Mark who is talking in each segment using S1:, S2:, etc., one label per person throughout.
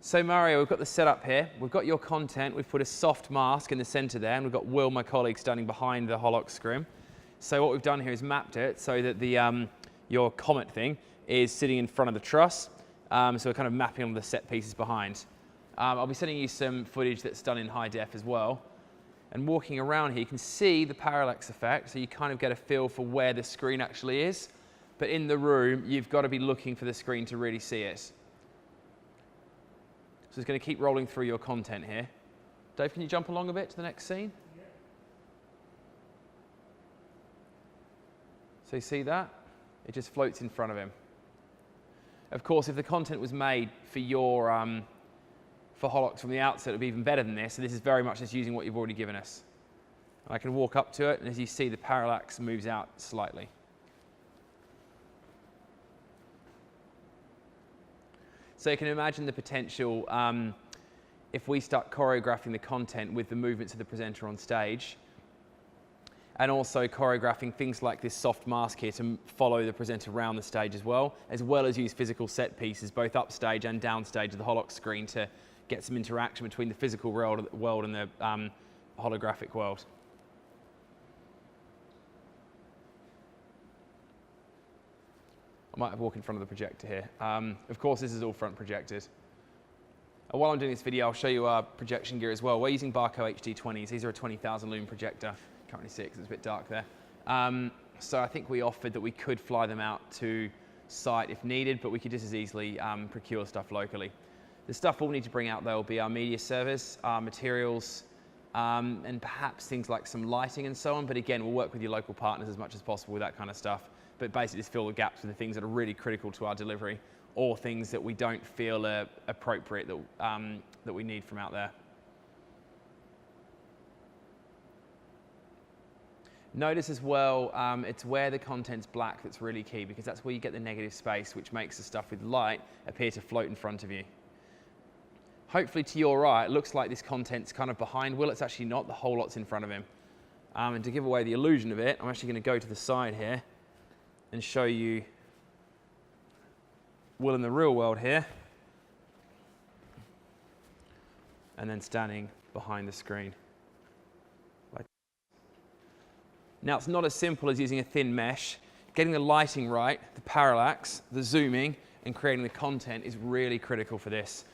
S1: So Mario, we've got the setup here. We've got your content. We've put a soft mask in the center there, and we've got Will, my colleague, standing behind the Holox screen. So what we've done here is mapped it so that the your comet thing is sitting in front of the truss. So we're kind of mapping on the set pieces behind. I'll be sending you some footage that's done in high def as well. And walking around here, you can see the parallax effect, so you kind of get a feel for where the screen actually is. But in the room, you've got to be looking for the screen to really see it. So it's going to keep rolling through your content here. Dave, can you jump along a bit to the next scene? Yeah. So you see that? It just floats in front of him. Of course, if the content was made for your for Holox from the outset, it would be even better than this. So this is very much just using what you've already given us. And I can walk up to it, and as you see, the parallax moves out slightly. So you can imagine the potential if we start choreographing the content with the movements of the presenter on stage, and also choreographing things like this soft mask here to follow the presenter around the stage as well as use physical set pieces, both upstage and downstage of the Holox screen to get some interaction between the physical world and the holographic world. I might have walked in front of the projector here. Of course, this is all front projected. While I'm doing this video, I'll show you our projection gear as well. We're using Barco HD20s. These are a 20,000 lumen projector. Currently 6, it's a bit dark there. So I think we offered that we could fly them out to site if needed, but we could just as easily procure stuff locally. The stuff we'll need to bring out though will be our media service, our materials, and perhaps things like some lighting and so on. But again, we'll work with your local partners as much as possible with that kind of stuff. But basically just fill the gaps with the things that are really critical to our delivery, or things that we don't feel are appropriate that we need from out there. Notice as well, it's where the content's black that's really key, because that's where you get the negative space, which makes the stuff with light appear to float in front of you. Hopefully to your right, it looks like this content's kind of behind Will. It's actually not. The whole lot's in front of him. And to give away the illusion of it, I'm actually going to go to the side here and show you Will in the real world here, and then standing behind the screen. Now, it's not as simple as using a thin mesh. Getting the lighting right, the parallax, the zooming, and creating the content is really critical for this.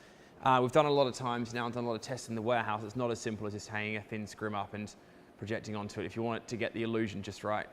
S1: We've done a lot of times now and done a lot of tests in the warehouse. It's not as simple as just hanging a thin scrim up and projecting onto it if you want it to get the illusion just right.